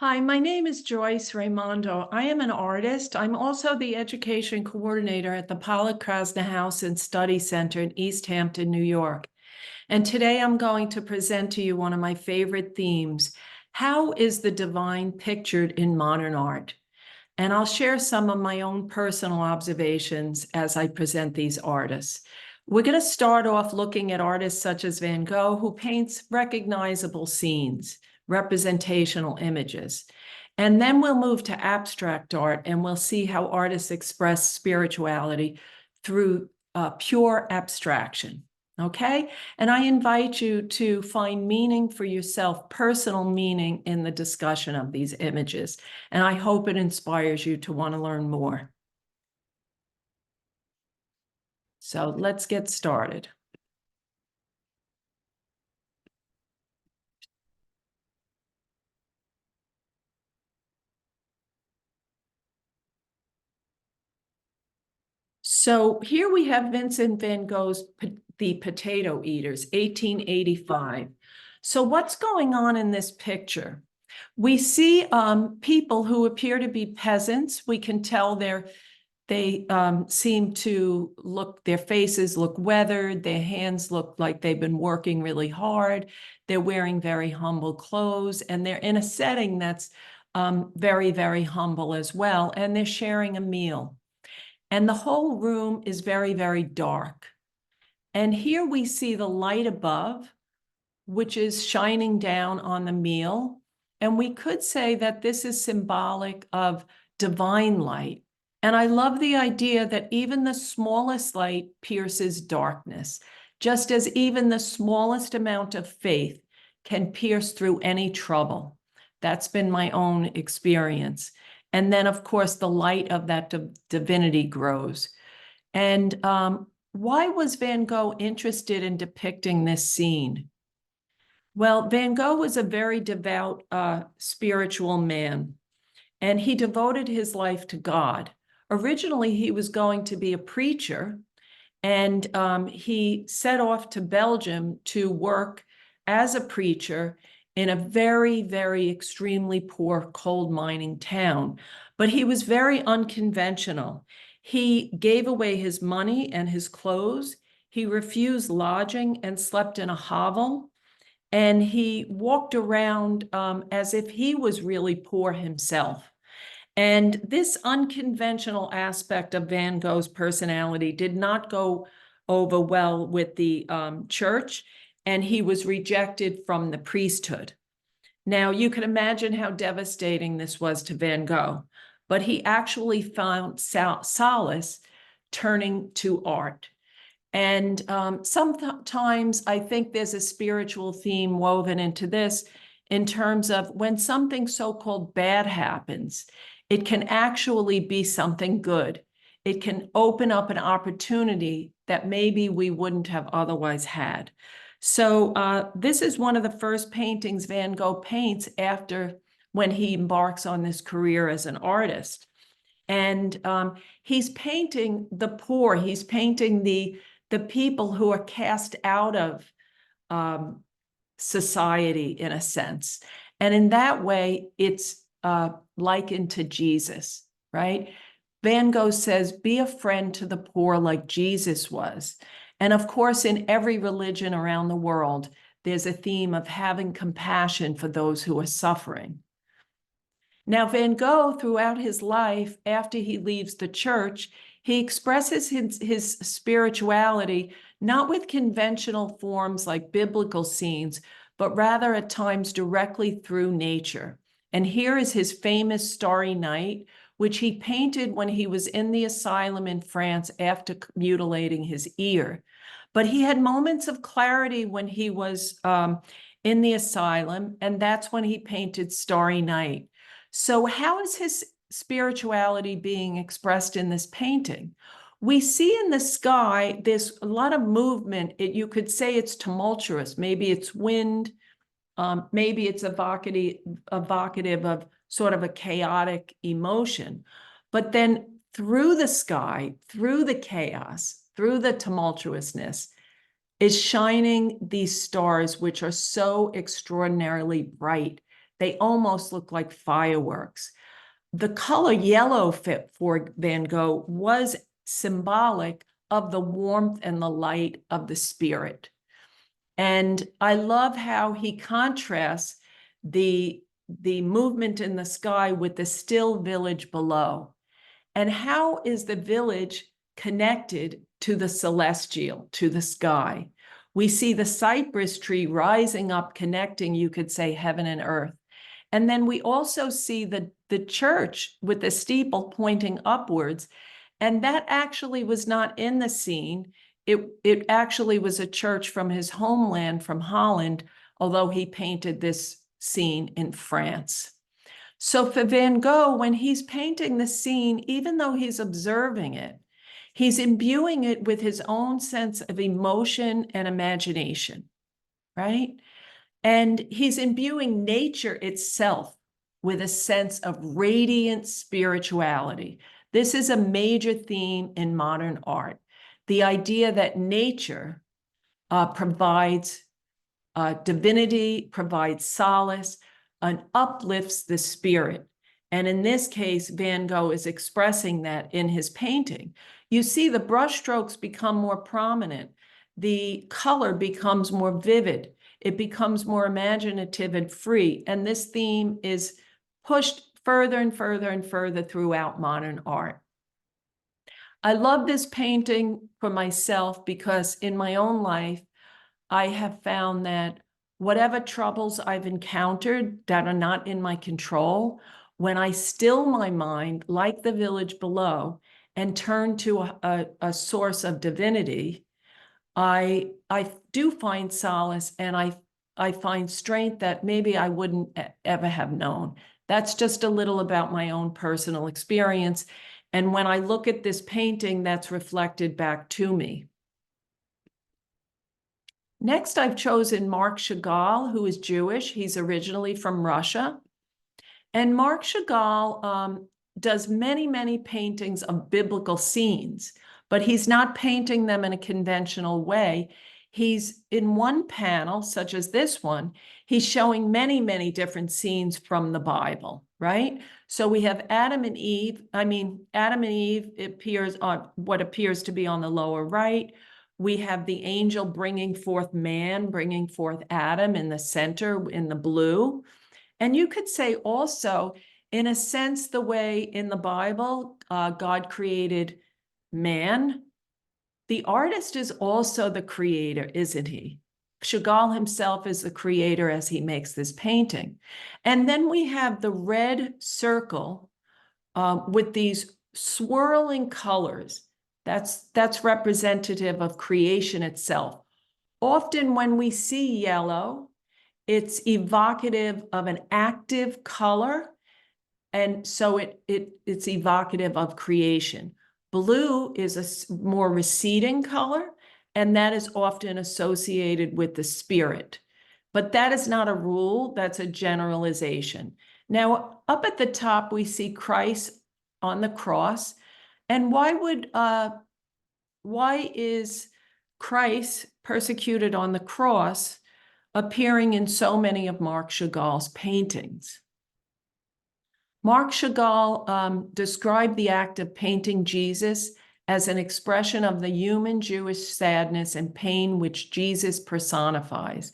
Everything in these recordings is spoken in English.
Hi, my name is Joyce Raimondo. I am an artist. I'm also the education coordinator at the Pollock-Krasner House and Study Center in East Hampton, New York. And today I'm going to present to you one of my favorite themes. How is the divine pictured in modern art? And I'll share some of my own personal observations as I present these artists. We're going to start off looking at artists such as Van Gogh, who paints recognizable scenes, representational images. And then we'll move to abstract art, and we'll see how artists express spirituality through pure abstraction. Okay? And I invite you to find meaning for yourself, personal meaning in the discussion of these images. And I hope it inspires you to want to learn more. So let's get started. So here we have Vincent van Gogh's The Potato Eaters, 1885. So what's going on in this picture? We see people who appear to be peasants. We can tell they seem to look, their faces look weathered, their hands look like they've been working really hard. They're wearing very humble clothes, and they're in a setting that's very, very humble as well, and they're sharing a meal. And the whole room is very, very dark. And here we see the light above, which is shining down on the meal. And we could say that this is symbolic of divine light. And I love the idea that even the smallest light pierces darkness, just as even the smallest amount of faith can pierce through any trouble. That's been my own experience. And then, of course, the light of that divinity grows. And why was Van Gogh interested in depicting this scene? Well, Van Gogh was a very devout spiritual man, and he devoted his life to God. Originally, he was going to be a preacher, and he set off to Belgium to work as a preacher in a very, very extremely poor coal mining town. But he was very unconventional. He gave away his money and his clothes. He refused lodging and slept in a hovel. And he walked around as if he was really poor himself. And this unconventional aspect of Van Gogh's personality did not go over well with the church, and he was rejected from the priesthood. Now, you can imagine how devastating this was to Van Gogh, but he actually found solace turning to art. And sometimes I think there's a spiritual theme woven into this in terms of when something so-called bad happens, it can actually be something good. It can open up an opportunity that maybe we wouldn't have otherwise had. So this is one of the first paintings Van Gogh paints after when he embarks on this career as an artist. And he's painting the poor. He's painting the people who are cast out of society, in a sense. And in that way, it's likened to Jesus, right? Van Gogh says, be a friend to the poor like Jesus was. And of course, in every religion around the world, there's a theme of having compassion for those who are suffering. Now, Van Gogh, throughout his life, after he leaves the church, he expresses his spirituality not with conventional forms like biblical scenes, but rather at times directly through nature. And here is his famous Starry Night, which he painted when he was in the asylum in France after mutilating his ear. But he had moments of clarity when he was in the asylum, and that's when he painted Starry Night. So how is his spirituality being expressed in this painting? We see in the sky, there's a lot of movement. You could say it's tumultuous. Maybe it's wind. Maybe it's evocative of sort of a chaotic emotion. But then through the sky, through the chaos, through the tumultuousness, is shining these stars, which are so extraordinarily bright They almost look like fireworks. The color yellow fit for Van Gogh was symbolic of the warmth and the light of the spirit. And I love how he contrasts the movement in the sky with the still village below. And how is the village connected to the celestial, to the sky? We see the cypress tree rising up, connecting, you could say, heaven and earth. And then we also see the church with the steeple pointing upwards. And that actually was not in the scene. It actually was a church from his homeland, from Holland, although he painted this scene in France. So for Van Gogh, when he's painting the scene, even though he's observing it, he's imbuing it with his own sense of emotion and imagination, right? And he's imbuing nature itself with a sense of radiant spirituality. This is a major theme in modern art. The idea that nature provides divinity, provides solace, and uplifts the spirit. And in this case, Van Gogh is expressing that in his painting. You see the brushstrokes become more prominent. The color becomes more vivid. It becomes more imaginative and free. And this theme is pushed further and further and further throughout modern art. I love this painting for myself because in my own life, I have found that whatever troubles I've encountered that are not in my control, when I still my mind, like the village below, and turn to a source of divinity, I do find solace, and I find strength that maybe I wouldn't ever have known. That's just a little about my own personal experience. And when I look at this painting, that's reflected back to me. Next, I've chosen Marc Chagall, who is Jewish. He's originally from Russia. And Marc Chagall does many, many paintings of biblical scenes, but he's not painting them in a conventional way. He's in one panel, such as this one, he's showing many, many different scenes from the Bible, right? So we have Adam and Eve. Adam and Eve appears on what appears to be on the lower right. We have the angel bringing forth man, bringing forth Adam in the center in the blue. And you could say also, in a sense, the way in the Bible, God created man, the artist is also the creator, isn't he? Chagall himself is the creator as he makes this painting. And then we have the red circle with these swirling colors. That's representative of creation itself. Often when we see yellow, it's evocative of an active color, and so it's evocative of creation. Blue is a more receding color, and that is often associated with the spirit. But that is not a rule, that's a generalization. Now, up at the top, we see Christ on the cross. And why is Christ persecuted on the cross appearing in so many of Marc Chagall's paintings? Marc Chagall described the act of painting Jesus as an expression of the human Jewish sadness and pain which Jesus personifies.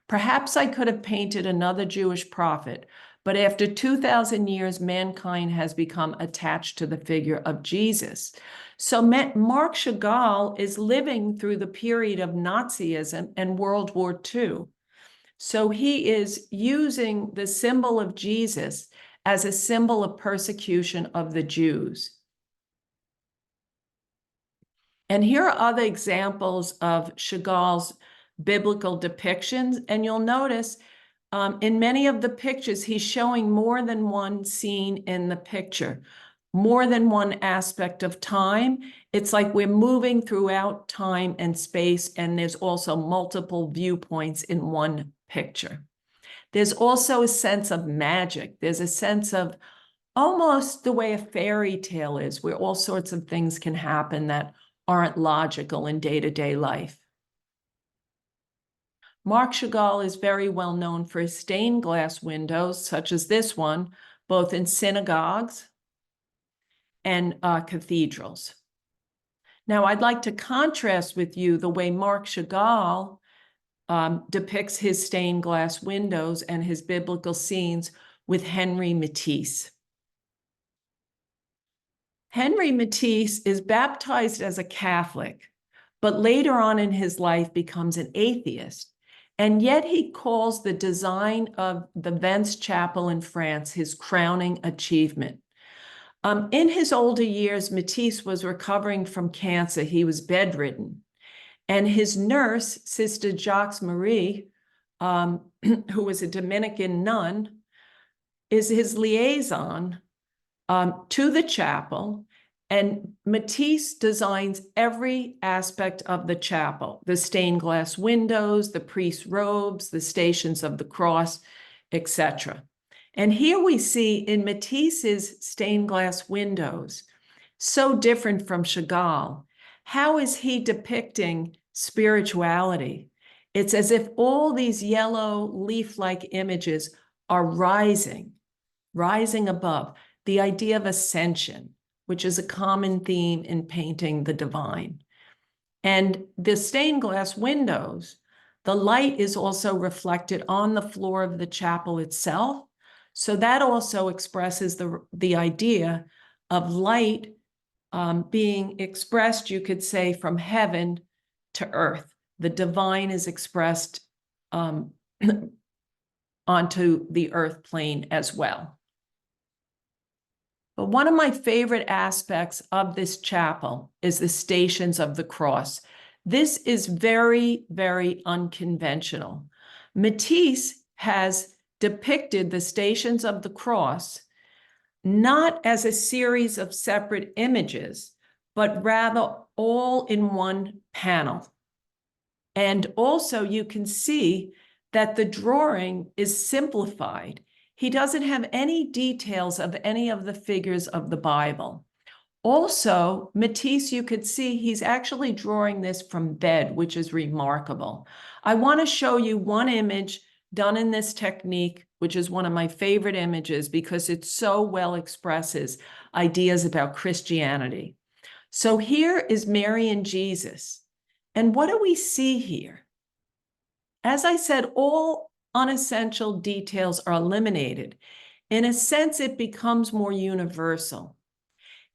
Perhaps I could have painted another Jewish prophet, but after 2,000 years, mankind has become attached to the figure of Jesus. So Marc Chagall is living through the period of Nazism and World War II. So he is using the symbol of Jesus as a symbol of persecution of the Jews. And here are other examples of Chagall's biblical depictions. And you'll notice in many of the pictures, he's showing more than one scene in the picture, more than one aspect of time. It's like we're moving throughout time and space, and there's also multiple viewpoints in one picture. There's also a sense of magic. There's a sense of almost the way a fairy tale is, where all sorts of things can happen that aren't logical in day-to-day life. Marc Chagall is very well known for his stained glass windows, such as this one, both in synagogues and cathedrals. Now, I'd like to contrast with you the way Marc Chagall depicts his stained glass windows and his biblical scenes with Henri Matisse. Henri Matisse is baptized as a Catholic, but later on in his life becomes an atheist. And yet he calls the design of the Vence Chapel in France his crowning achievement. In his older years, Matisse was recovering from cancer. He was bedridden. And his nurse, Sister Jacques Marie, who was a Dominican nun, is his liaison to the chapel. And Matisse designs every aspect of the chapel: the stained glass windows, the priest's robes, the stations of the cross, etc. And here we see in Matisse's stained glass windows, so different from Chagall, how is he depicting spirituality? It's as if all these yellow leaf-like images are rising above, the idea of ascension, which is a common theme in painting the divine. And the stained glass windows, the light is also reflected on the floor of the chapel itself. So that also expresses the idea of light being expressed, you could say, from heaven to earth. The divine is expressed onto the earth plane as well. But one of my favorite aspects of this chapel is the Stations of the Cross. This is very, very unconventional. Matisse has depicted the Stations of the Cross not as a series of separate images, but rather all in one panel. And also you can see that the drawing is simplified. He doesn't have any details of any of the figures of the Bible. Also, Matisse, you could see he's actually drawing this from bed, which is remarkable. I want to show you one image done in this technique, which is one of my favorite images because it so well expresses ideas about Christianity. So here is Mary and Jesus. And what do we see here? As I said, all unessential details are eliminated. In a sense, it becomes more universal.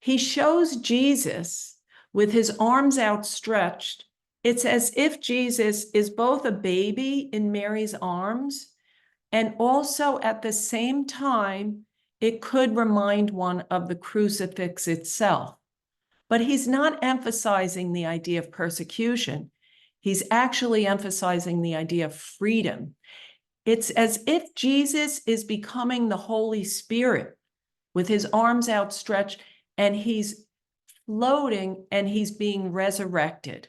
He shows Jesus with his arms outstretched. It's as if Jesus is both a baby in Mary's arms, and also at the same time, it could remind one of the crucifix itself. But he's not emphasizing the idea of persecution. He's actually emphasizing the idea of freedom. It's as if Jesus is becoming the Holy Spirit with his arms outstretched, and he's floating and he's being resurrected.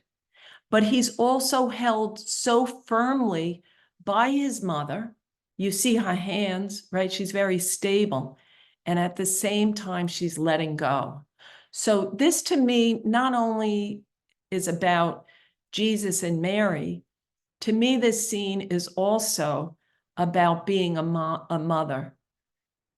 But he's also held so firmly by his mother. You see her hands, right? She's very stable. And at the same time, she's letting go. So this to me not only is about Jesus and Mary, to me this scene is also about being a mother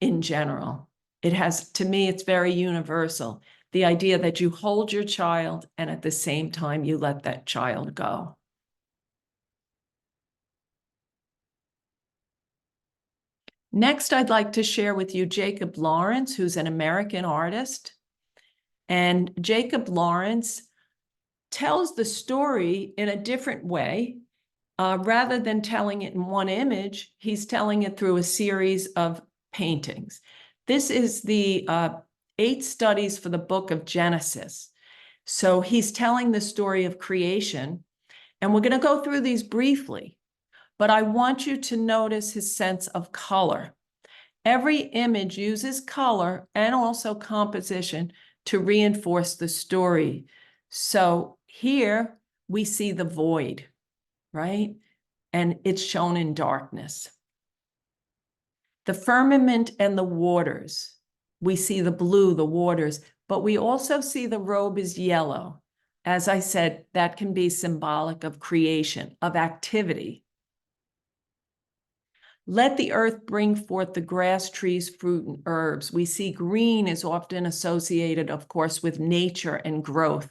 in general. It has, to me, it's very universal. The idea that you hold your child and at the same time you let that child go. Next, I'd like to share with you Jacob Lawrence, who's an American artist. And Jacob Lawrence tells the story in a different way. Rather than telling it in one image, he's telling it through a series of paintings. This is the 8 studies for the book of Genesis. So he's telling the story of creation, and we're going to go through these briefly, but I want you to notice his sense of color. Every image uses color and also composition to reinforce the story. So here we see the void, right? And it's shown in darkness. The firmament and the waters. We see the blue, the waters, but we also see the robe is yellow. As I said, that can be symbolic of creation, of activity. Let the earth bring forth the grass, trees, fruit, and herbs. We see green is often associated, of course, with nature and growth.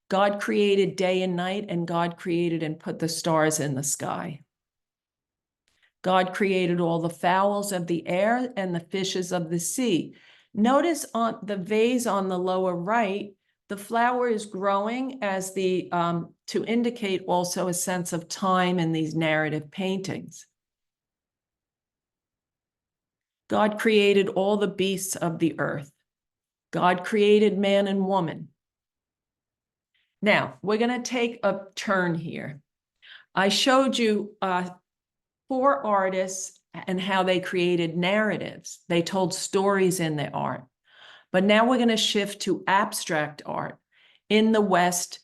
God created day and night, and God created and put the stars in the sky. God created all the fowls of the air and the fishes of the sea. Notice on the vase on the lower right, the flower is growing as to indicate also a sense of time in these narrative paintings. God created all the beasts of the earth. God created man and woman. Now, we're going to take a turn here. I showed you 4 artists and how they created narratives. They told stories in their art. But now we're going to shift to abstract art in the West,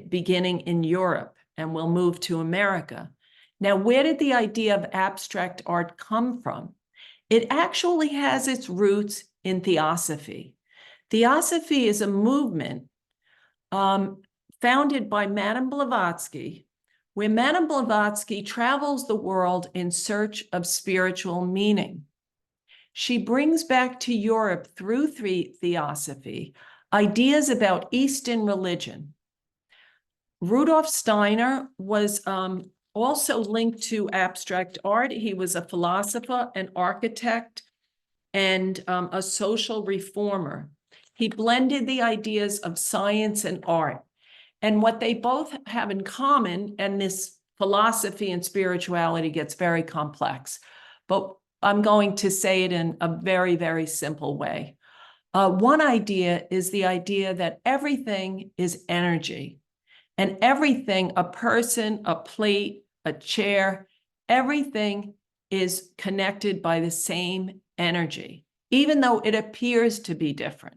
beginning in Europe, and we'll move to America. Now, where did the idea of abstract art come from? It actually has its roots in theosophy. Theosophy is a movement founded by Madame Blavatsky, where Madame Blavatsky travels the world in search of spiritual meaning. She brings back to Europe through theosophy ideas about Eastern religion. Rudolf Steiner was also linked to abstract art. He was a philosopher, an architect, and a social reformer. He blended the ideas of science and art. And what they both have in common, and this philosophy and spirituality gets very complex, but I'm going to say it in a very, very simple way. One idea is the idea that everything is energy, and everything, a person, a plate, a chair, everything is connected by the same energy, even though it appears to be different,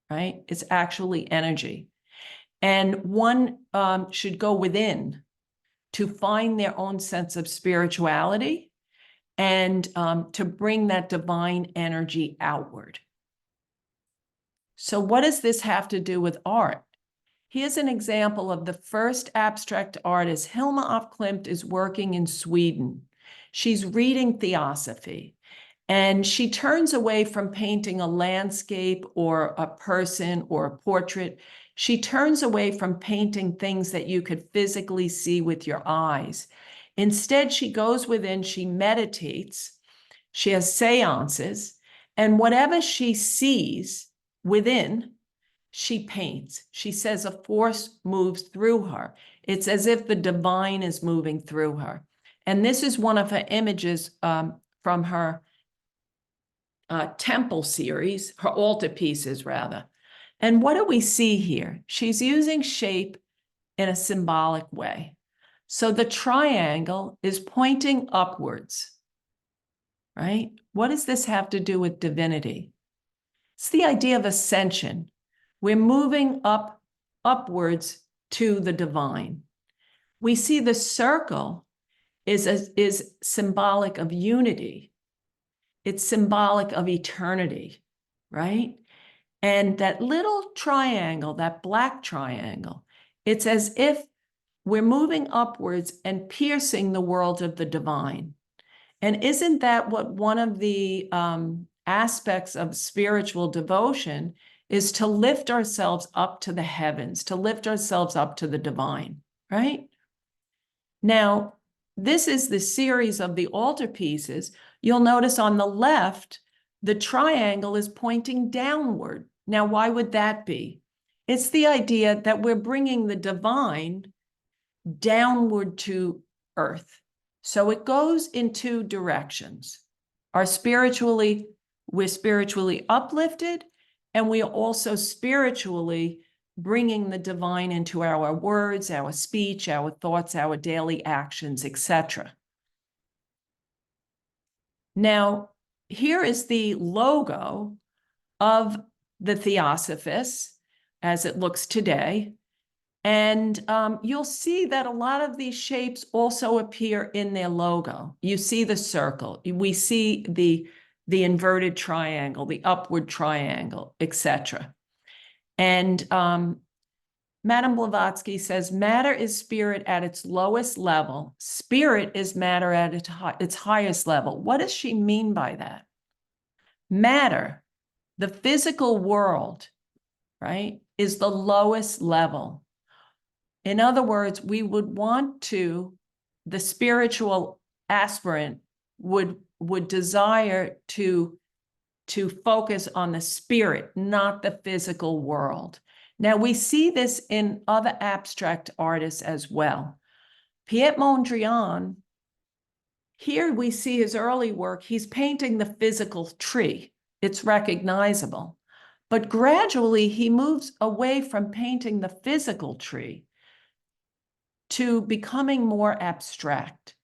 right? It's actually energy. And one should go within to find their own sense of spirituality and to bring that divine energy outward. So what does this have to do with art? Here's an example of the first abstract artist. Hilma af Klint is working in Sweden. She's reading theosophy, and she turns away from painting a landscape or a person or a portrait. She turns away from painting things that you could physically see with your eyes. Instead, she goes within, she meditates, she has seances, and whatever she sees within, she paints. She says a force moves through her. It's as if the divine is moving through her. And this is one of her images from her temple series, her altarpieces rather. And what do we see here? She's using shape in a symbolic way. So the triangle is pointing upwards, right? What does this have to do with divinity? It's the idea of ascension. We're moving upwards to the divine. We see the circle is symbolic of unity. It's symbolic of eternity, right? And that little triangle, that black triangle, it's as if we're moving upwards and piercing the world of the divine. And isn't that what one of the aspects of spiritual devotion is, to lift ourselves up to the heavens, to lift ourselves up to the divine, right? Now, this is the series of the altarpieces. You'll notice on the left, the triangle is pointing downward. Now, why would that be? It's the idea that we're bringing the divine downward to earth. So it goes in 2 directions. We're spiritually uplifted, and we are also spiritually bringing the divine into our words, our speech, our thoughts, our daily actions, etc. Now, here is the logo of the Theosophists as it looks today. And you'll see that a lot of these shapes also appear in their logo. You see the circle, we see the inverted triangle, the upward triangle, etc. And Madame Blavatsky says, matter is spirit at its lowest level. Spirit is matter at its highest level. What does she mean by that? Matter, the physical world, right, is the lowest level. In other words, we would want to, the spiritual aspirant would desire to focus on the spirit, not the physical world. Now, we see this in other abstract artists as well. Piet Mondrian, here we see his early work. He's painting the physical tree. It's recognizable. But gradually, he moves away from painting the physical tree to becoming more abstract,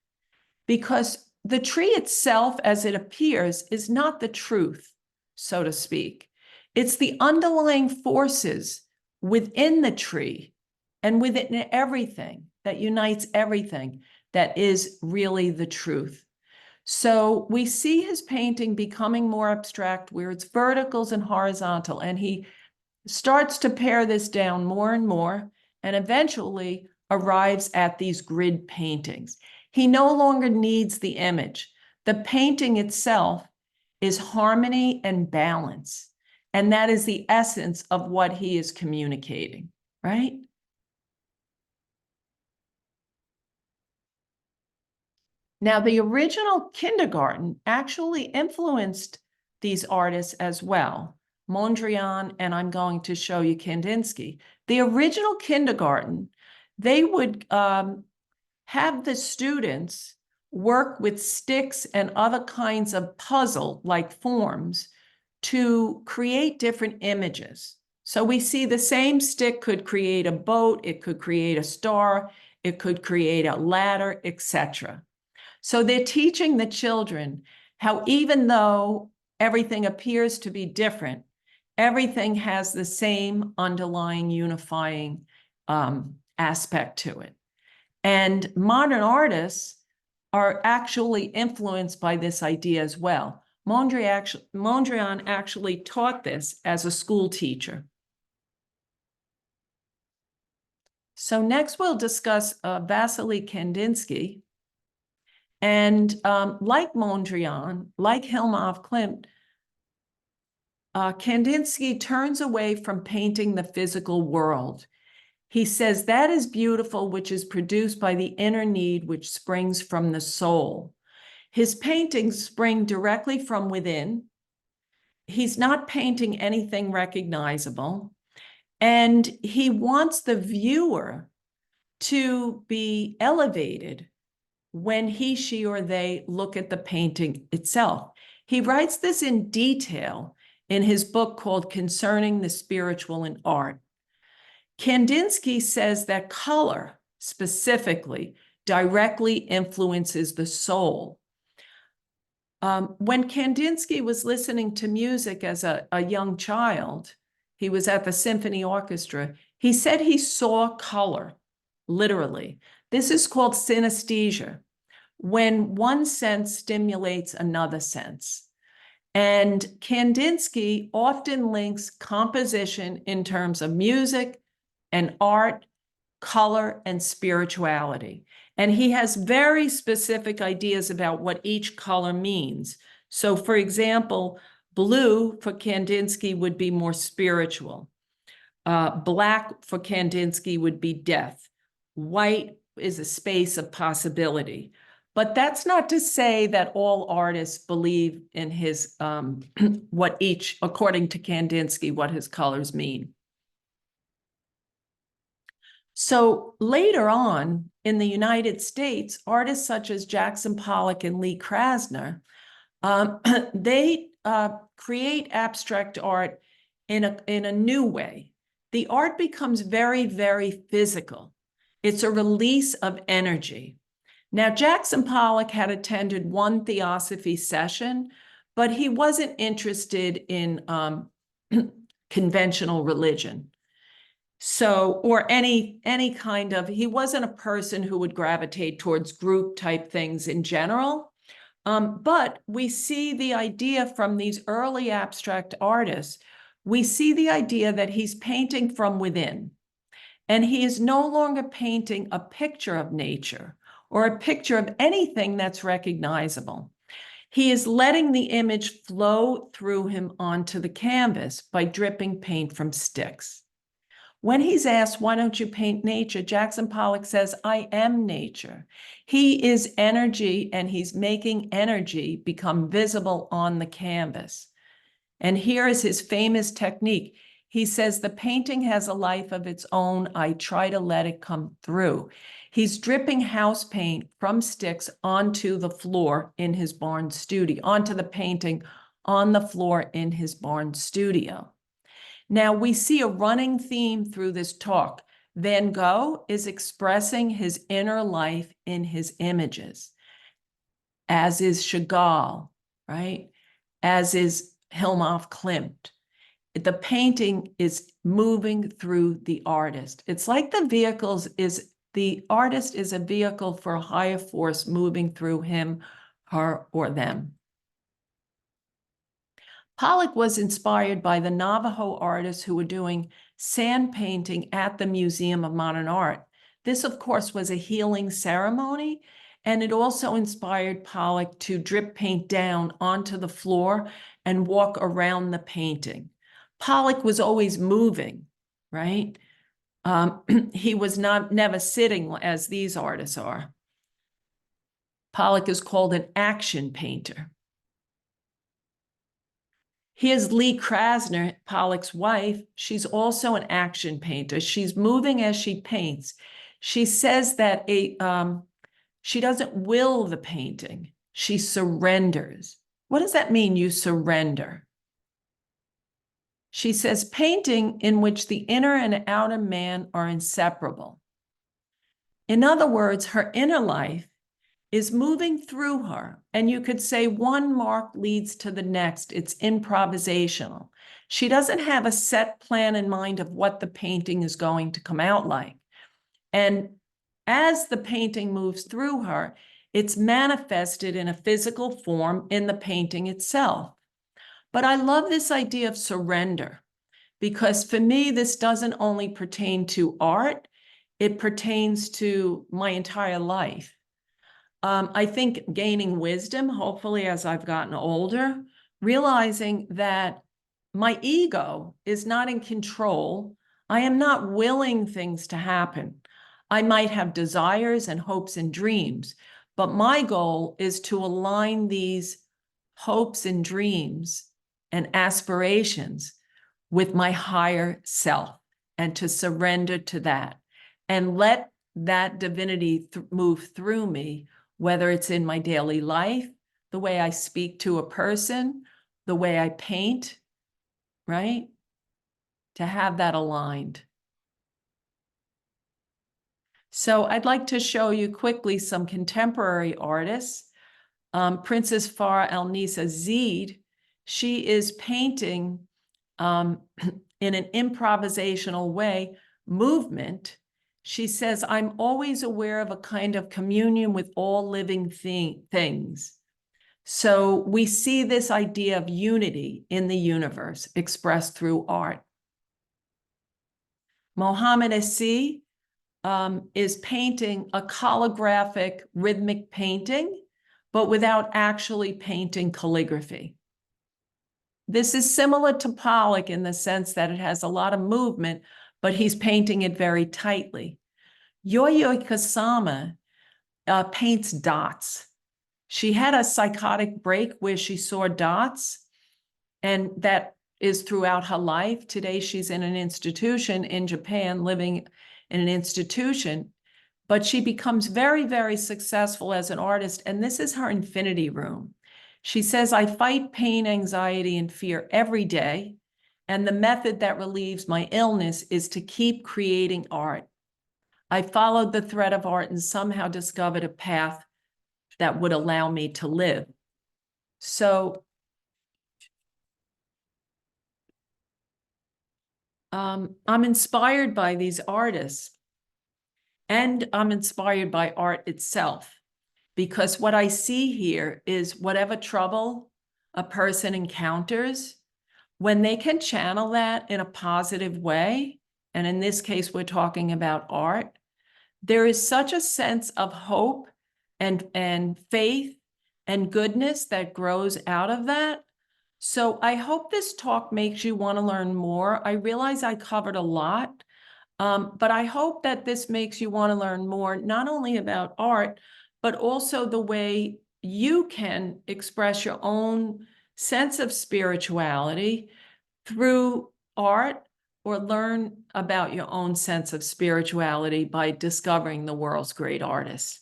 because the tree itself, as it appears, is not the truth, so to speak. It's the underlying forces within the tree and within everything that unites everything that is really the truth. So we see his painting becoming more abstract, where it's verticals and horizontal, and he starts to pare this down more and more, and eventually arrives at these grid paintings. He no longer needs the image. The painting itself is harmony and balance. And that is the essence of what he is communicating, right? Now, the original kindergarten actually influenced these artists as well. Mondrian, and I'm going to show you Kandinsky. The original kindergarten, they would have the students work with sticks and other kinds of puzzle-like forms to create different images. So we see the same stick could create a boat, it could create a star, it could create a ladder, etc. So they're teaching the children how, even though everything appears to be different, everything has the same underlying unifying aspect to it. And modern artists are actually influenced by this idea as well. Mondrian actually taught this as a school teacher. So next we'll discuss Wassily Kandinsky. And like Mondrian, like Hilma of Klint, Kandinsky turns away from painting the physical world. He says that is beautiful, which is produced by the inner need, which springs from the soul. His paintings spring directly from within. He's not painting anything recognizable. And he wants the viewer to be elevated when he, she, or they look at the painting itself. He writes this in detail in his book called Concerning the Spiritual in Art. Kandinsky says that color, specifically, directly influences the soul. When Kandinsky was listening to music as a young child, he was at the symphony orchestra, he said he saw color, literally. This is called synesthesia, when one sense stimulates another sense. And Kandinsky often links composition in terms of music and art, color, and spirituality. And he has very specific ideas about what each color means. So, for example, blue for Kandinsky would be more spiritual. Black for Kandinsky would be death. White is a space of possibility. But that's not to say that all artists believe in his, what each, according to Kandinsky, what his colors mean. So later on in the United States, artists such as Jackson Pollock and Lee Krasner, they create abstract art in a new way. The art becomes very, very physical. It's a release of energy. Now, Jackson Pollock had attended one theosophy session, but he wasn't interested in conventional religion. So, or any kind of, he wasn't a person who would gravitate towards group type things in general. But we see the idea from these early abstract artists, we see the idea that he's painting from within. And he is no longer painting a picture of nature or a picture of anything that's recognizable. He is letting the image flow through him onto the canvas by dripping paint from sticks. When he's asked, why don't you paint nature? Jackson Pollock says, I am nature. He is energy, and he's making energy become visible on the canvas. And here is his famous technique. He says, the painting has a life of its own. I try to let it come through. He's dripping house paint from sticks onto the floor in his barn studio, onto the painting on the floor in his barn studio. Now, we see a running theme through this talk. Van Gogh is expressing his inner life in his images, as is Chagall, right? As is Hilma of Klint. The painting is moving through the artist. It's like the artist is a vehicle for a higher force moving through him, her, or them. Pollock was inspired by the Navajo artists who were doing sand painting at the Museum of Modern Art. This, of course, was a healing ceremony, and it also inspired Pollock to drip paint down onto the floor and walk around the painting. Pollock was always moving, right? He was never sitting as these artists are. Pollock is called an action painter. Here's Lee Krasner, Pollock's wife. She's also an action painter. She's moving as she paints. She says that she doesn't will the painting. She surrenders. What does that mean, you surrender? She says, painting in which the inner and outer man are inseparable. In other words, her inner life is moving through her. And you could say one mark leads to the next. It's improvisational. She doesn't have a set plan in mind of what the painting is going to come out like. And as the painting moves through her, it's manifested in a physical form in the painting itself. But I love this idea of surrender, because for me, this doesn't only pertain to art, it pertains to my entire life. I think gaining wisdom, hopefully as I've gotten older, realizing that my ego is not in control. I am not willing things to happen. I might have desires and hopes and dreams, but my goal is to align these hopes and dreams and aspirations with my higher self, and to surrender to that and let that divinity move through me, whether it's in my daily life, the way I speak to a person, the way I paint, right? To have that aligned. So I'd like to show you quickly some contemporary artists. Princess Farah El-Nisa Zeid, she is painting in an improvisational way, movement. She says, I'm always aware of a kind of communion with all living things. So we see this idea of unity in the universe expressed through art. Mohammed Assi is painting a calligraphic rhythmic painting, but without actually painting calligraphy. This is similar to Pollock in the sense that it has a lot of movement, but he's painting it very tightly. Yayoi Kusama paints dots. She had a psychotic break where she saw dots, and that is throughout her life. Today, she's in an institution in Japan, living in an institution, but she becomes very, very successful as an artist, and this is her infinity room. She says, I fight pain, anxiety, and fear every day, and the method that relieves my illness is to keep creating art. I followed the thread of art and somehow discovered a path that would allow me to live. So I'm inspired by these artists, and I'm inspired by art itself, because what I see here is whatever trouble a person encounters, when they can channel that in a positive way, and in this case, we're talking about art, there is such a sense of hope and faith and goodness that grows out of that. So I hope this talk makes you want to learn more. I realize I covered a lot, but I hope that this makes you want to learn more, not only about art, but also the way you can express your own sense of spirituality through art, or learn about your own sense of spirituality by discovering the world's great artists.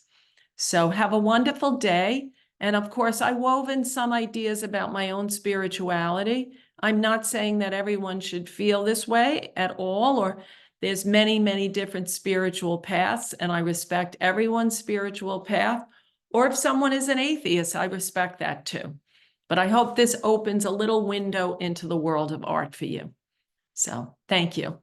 So have a wonderful day. And of course, I wove in some ideas about my own spirituality. I'm not saying that everyone should feel this way at all, or there's many, many different spiritual paths, and I respect everyone's spiritual path. Or if someone is an atheist, I respect that too. But I hope this opens a little window into the world of art for you. So thank you.